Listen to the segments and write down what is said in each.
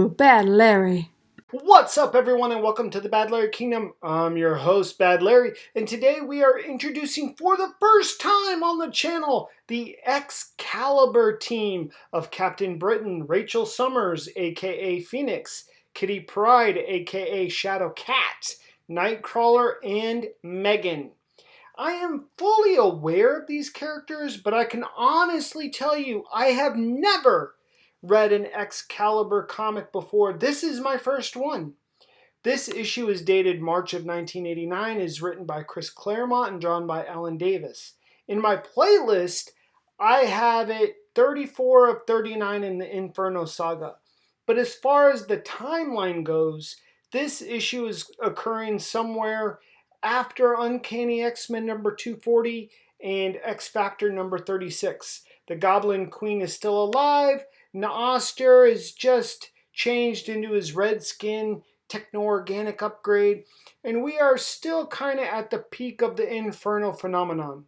to Bad Larry. What's up, everyone, and welcome to the Bad Larry Kingdom. I'm your host, Bad Larry, and today we are introducing for the first time on the channel the Excalibur team of Captain Britain, Rachel Summers, aka Phoenix, Kitty Pryde, aka Shadowcat, Nightcrawler, and Meggan. I am fully aware of these characters, but I can honestly tell you I have never read an Excalibur comic before. This is my first one. This issue is dated March of 1989, is written by Chris Claremont and drawn by Alan Davis. In my playlist, I have it 34 of 39 in the Inferno saga. But as far as the timeline goes, this issue is occurring somewhere after Uncanny X-Men number 240 and X-Factor number 36. The Goblin Queen is still alive. Naaster is just changed into his red skin techno-organic upgrade. And we are still kind of at the peak of the Inferno phenomenon.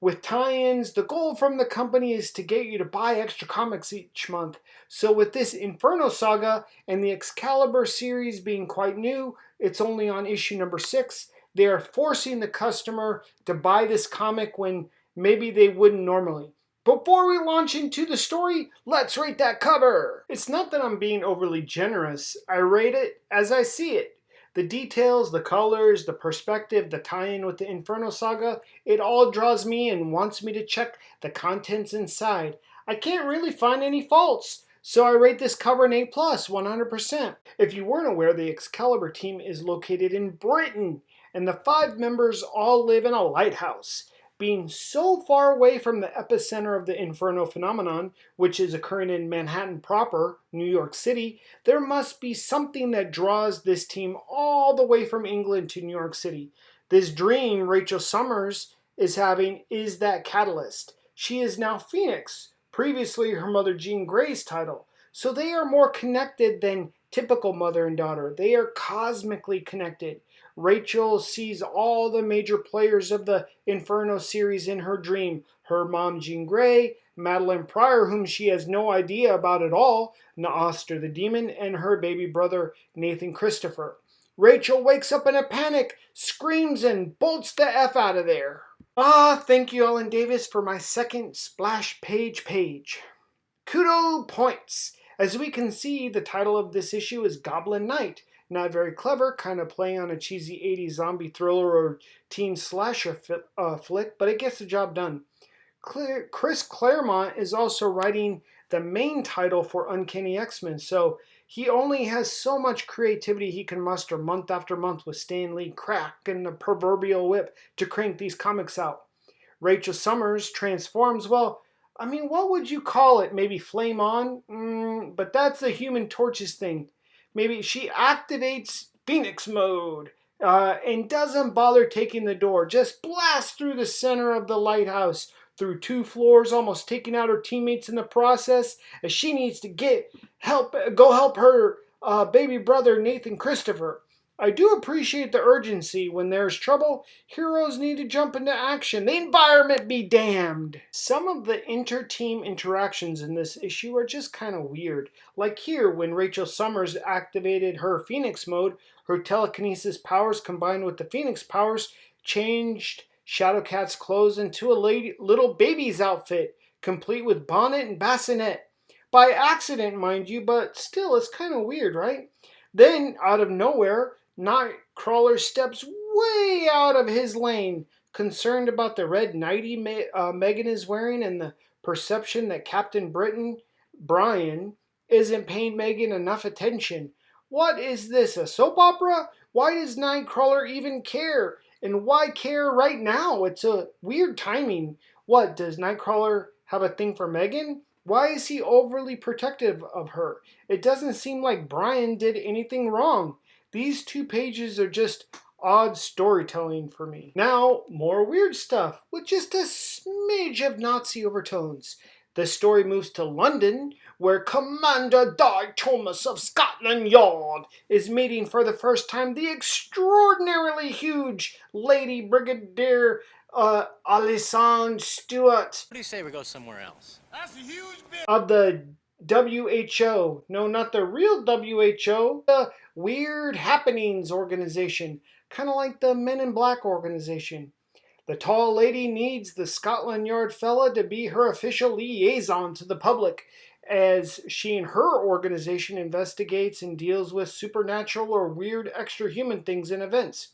With tie-ins, the goal from the company is to get you to buy extra comics each month. So with this Inferno saga and the Excalibur series being quite new, it's only on issue number 6, they are forcing the customer to buy this comic when maybe they wouldn't normally. Before we launch into the story, let's rate that cover! It's not that I'm being overly generous. I rate it as I see it. The details, the colors, the perspective, the tie-in with the Inferno saga, it all draws me and wants me to check the contents inside. I can't really find any faults, so I rate this cover an A+, 100%. If you weren't aware, the Excalibur team is located in Britain, and the 5 members all live in a lighthouse. Being so far away from the epicenter of the Inferno phenomenon, which is occurring in Manhattan proper, New York City, there must be something that draws this team all the way from England to New York City. This dream Rachel Summers is having is that catalyst. She is now Phoenix, previously her mother Jean Grey's title. So they are more connected than typical mother and daughter. They are cosmically connected. Rachel sees all the major players of the Inferno series in her dream. Her mom, Jean Grey, Madeline Pryor, whom she has no idea about at all, Naaster the Demon, and her baby brother, Nathan Christopher. Rachel wakes up in a panic, screams, and bolts the F out of there. Thank you, Alan Davis, for my second splash page. Kudo points. As we can see, the title of this issue is Goblin Knight. Not very clever, kind of playing on a cheesy 80s zombie thriller or teen slasher flick, but it gets the job done. Chris Claremont is also writing the main title for Uncanny X-Men, so he only has so much creativity he can muster month after month with Stan Lee cracking the proverbial whip to crank these comics out. Rachel Summers transforms, well, I mean, what would you call it? Maybe flame on? But that's the Human Torch's thing. Maybe she activates Phoenix mode and doesn't bother taking the door. Just blasts through the center of the lighthouse, through 2 floors, almost taking out her teammates in the process, as she needs to go help her baby brother Nathan Christopher. I do appreciate the urgency. When there's trouble, heroes need to jump into action. The environment be damned. Some of the inter-team interactions in this issue are just kind of weird. Like here, when Rachel Summers activated her Phoenix mode, her telekinesis powers combined with the Phoenix powers changed Shadowcat's clothes into a little baby's outfit, complete with bonnet and bassinet. By accident, mind you, but still, it's kind of weird, right? Then, out of nowhere, Nightcrawler steps way out of his lane, concerned about the red nightie Meggan is wearing and the perception that Captain Brian, isn't paying Meggan enough attention. What is this, a soap opera? Why does Nightcrawler even care? And why care right now? It's a weird timing. What, does Nightcrawler have a thing for Meggan? Why is he overly protective of her? It doesn't seem like Brian did anything wrong. These 2 pages are just odd storytelling for me. Now, more weird stuff with just a smidge of Nazi overtones. The story moves to London, where Commander Di Thomas of Scotland Yard is meeting for the first time the extraordinarily huge Lady Brigadier Alison Stewart. What do you say we go somewhere else? Of the WHO. No, not the real WHO. The Weird Happenings organization. Kind of like the Men in Black organization. The tall lady needs the Scotland Yard fella to be her official liaison to the public as she and her organization investigates and deals with supernatural or weird extra human things and events.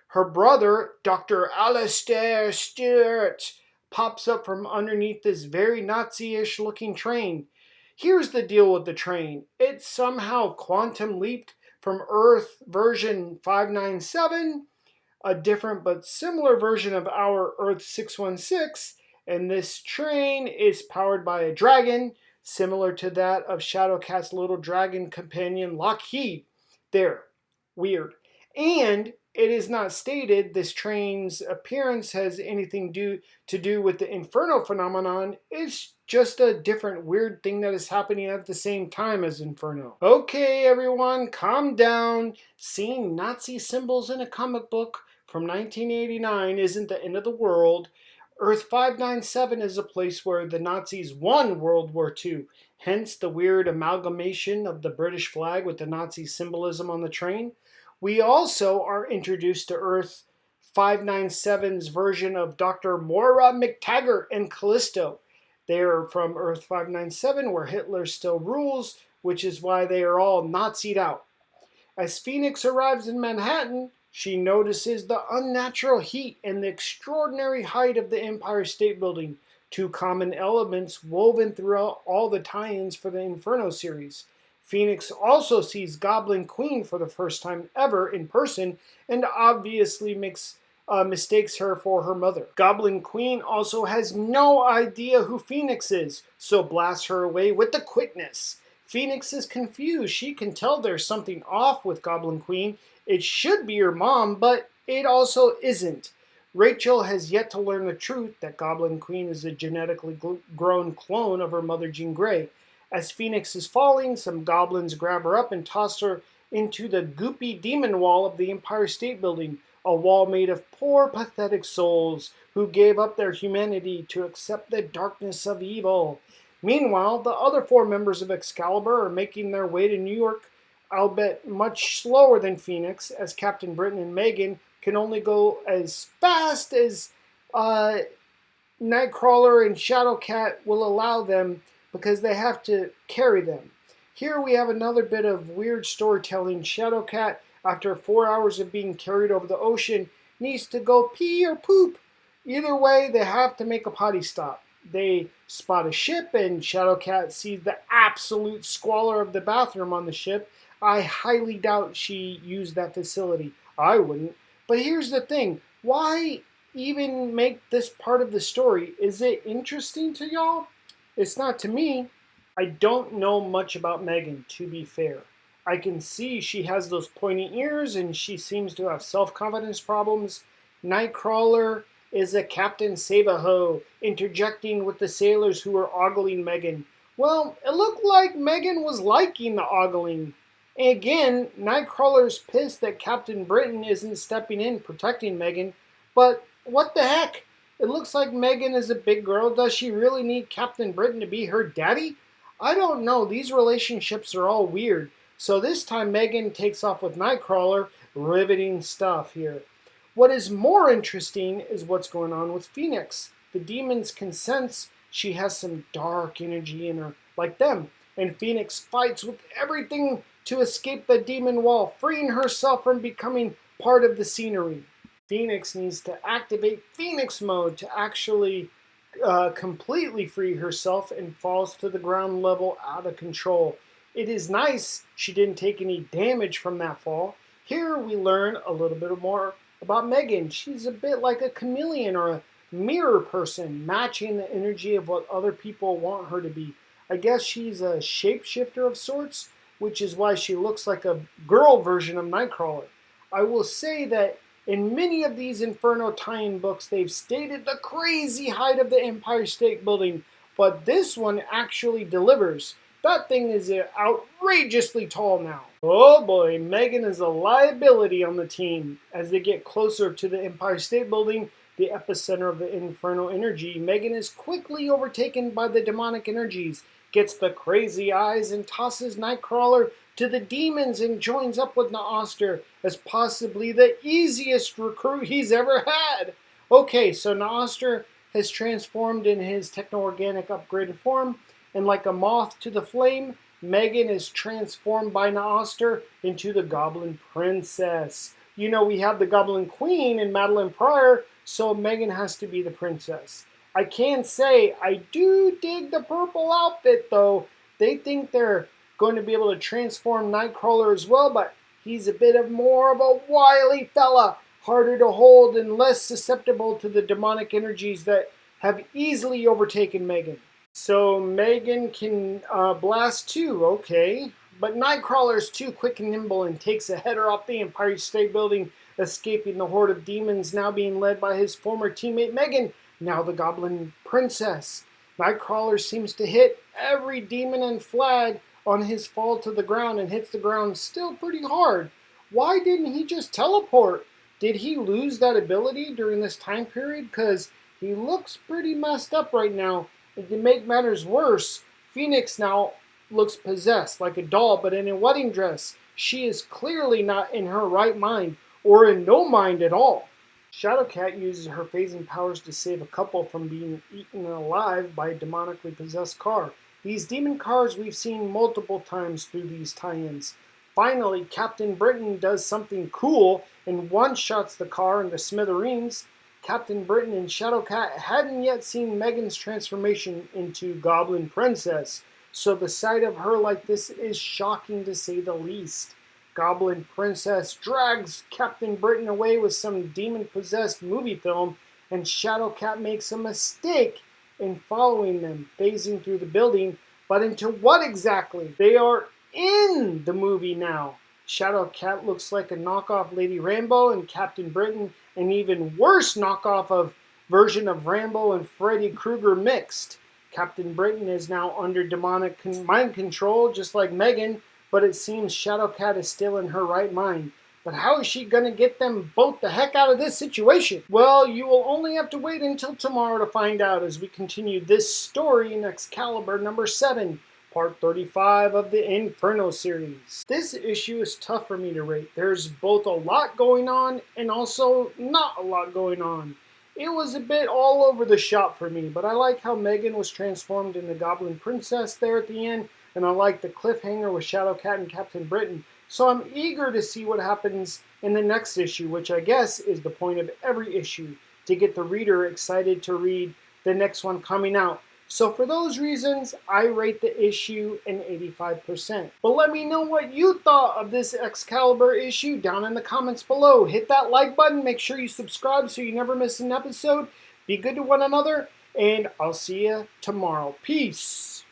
Her brother, Dr. Alistair Stewart, pops up from underneath this very Nazi-ish looking train. Here's the deal with the train. It somehow quantum leaped from Earth version 597, a different but similar version of our Earth 616, and this train is powered by a dragon, similar to that of Shadowcat's little dragon companion Lockheed. There. Weird. And it is not stated this train's appearance has anything to do with the Inferno phenomenon. It's just a different weird thing that is happening at the same time as Inferno. Okay, everyone, calm down. Seeing Nazi symbols in a comic book from 1989 isn't the end of the world. Earth 597 is a place where the Nazis won World War II, hence the weird amalgamation of the British flag with the Nazi symbolism on the train. We also are introduced to Earth 597's version of Dr. Moira McTaggart and Callisto. They are from Earth 597 where Hitler still rules, which is why they are all Nazi'd out. As Phoenix arrives in Manhattan, she notices the unnatural heat and the extraordinary height of the Empire State Building, two common elements woven throughout all the tie-ins for the Inferno series. Phoenix also sees Goblin Queen for the first time ever in person and obviously mistakes her for her mother. Goblin Queen also has no idea who Phoenix is, so blasts her away with the quickness. Phoenix is confused. She can tell there's something off with Goblin Queen. It should be her mom, but it also isn't. Rachel has yet to learn the truth that Goblin Queen is a genetically grown clone of her mother Jean Grey. As Phoenix is falling, some goblins grab her up and toss her into the goopy demon wall of the Empire State Building, a wall made of poor, pathetic souls who gave up their humanity to accept the darkness of evil. Meanwhile, the other four members of Excalibur are making their way to New York, albeit much slower than Phoenix, as Captain Britain and Meggan can only go as fast as Nightcrawler and Shadowcat will allow them because they have to carry them. Here we have another bit of weird storytelling. Shadowcat, after 4 hours of being carried over the ocean, needs to go pee or poop. Either way, they have to make a potty stop. They spot a ship and Shadowcat sees the absolute squalor of the bathroom on the ship. I highly doubt she used that facility. I wouldn't. But here's the thing. Why even make this part of the story? Is it interesting to y'all? It's not to me. I don't know much about Meggan, to be fair. I can see she has those pointy ears and she seems to have self-confidence problems. Nightcrawler is a Captain Save-A-Ho, interjecting with the sailors who were ogling Meggan. Well, it looked like Meggan was liking the ogling. Again, Nightcrawler's pissed that Captain Britain isn't stepping in protecting Meggan, but what the heck? It looks like Meggan is a big girl. Does she really need Captain Britain to be her daddy? I don't know. These relationships are all weird. So this time Meggan takes off with Nightcrawler. Riveting stuff here. What is more interesting is what's going on with Phoenix. The demons can sense she has some dark energy in her, like them. And Phoenix fights with everything to escape the demon wall, freeing herself from becoming part of the scenery. Phoenix needs to activate Phoenix mode to actually completely free herself and falls to the ground level out of control. It is nice she didn't take any damage from that fall. Here we learn a little bit more about Meggan. She's a bit like a chameleon or a mirror person, matching the energy of what other people want her to be. I guess she's a shapeshifter of sorts, which is why she looks like a girl version of Nightcrawler. I will say that in many of these Inferno tie-in books, they've stated the crazy height of the Empire State Building, but this one actually delivers. That thing is outrageously tall now. Oh boy, Meggan is a liability on the team. As they get closer to the Empire State Building, the epicenter of the Inferno energy, Meggan is quickly overtaken by the demonic energies. gets the crazy eyes and tosses Nightcrawler to the demons and joins up with Noster as possibly the easiest recruit he's ever had. Okay, so Noster has transformed in his techno-organic upgraded form, and like a moth to the flame, Meggan is transformed by Noster into the Goblin Princess. You know, we have the Goblin Queen in Madeline Pryor, so Meggan has to be the princess. I can say I do dig the purple outfit, though. They think they're going to be able to transform Nightcrawler as well, but he's a bit of more of a wily fella, harder to hold and less susceptible to the demonic energies that have easily overtaken Meggan. So Meggan can blast too, okay. But Nightcrawler's too quick and nimble and takes a header off the Empire State Building, escaping the horde of demons now being led by his former teammate Meggan, now the Goblin Princess. Nightcrawler seems to hit every demon and flag on his fall to the ground and hits the ground still pretty hard. Why didn't he just teleport? Did he lose that ability during this time period? Because he looks pretty messed up right now. And to make matters worse, Phoenix now looks possessed like a doll but in a wedding dress. She is clearly not in her right mind or in no mind at all. Shadowcat uses her phasing powers to save a couple from being eaten alive by a demonically possessed car. These demon cars we've seen multiple times through these tie-ins. Finally, Captain Britain does something cool and one-shots the car into smithereens. Captain Britain and Shadowcat hadn't yet seen Meggan's transformation into Goblin Princess, so the sight of her like this is shocking to say the least. Goblin Princess drags Captain Britain away with some demon-possessed movie film, and Shadowcat makes a mistake in following them, phasing through the building, but into what exactly? They are in the movie now. Shadowcat looks like a knockoff Lady Rambo, and Captain Britain an even worse knockoff of version of Rambo and Freddy Krueger mixed. Captain Britain is now under demonic mind control, just like Meggan, but it seems Shadowcat is still in her right mind. But how is she going to get them both the heck out of this situation? Well, you will only have to wait until tomorrow to find out as we continue this story in Excalibur number 7, part 35 of the Inferno series. This issue is tough for me to rate. There's both a lot going on and also not a lot going on. It was a bit all over the shop for me, but I like how Meggan was transformed into Goblin Princess there at the end, and I like the cliffhanger with Shadowcat and Captain Britain. So I'm eager to see what happens in the next issue, which I guess is the point of every issue, to get the reader excited to read the next one coming out. So for those reasons, I rate the issue an 85%. But let me know what you thought of this Excalibur issue down in the comments below. Hit that like button, make sure you subscribe so you never miss an episode. Be good to one another, and I'll see you tomorrow. Peace!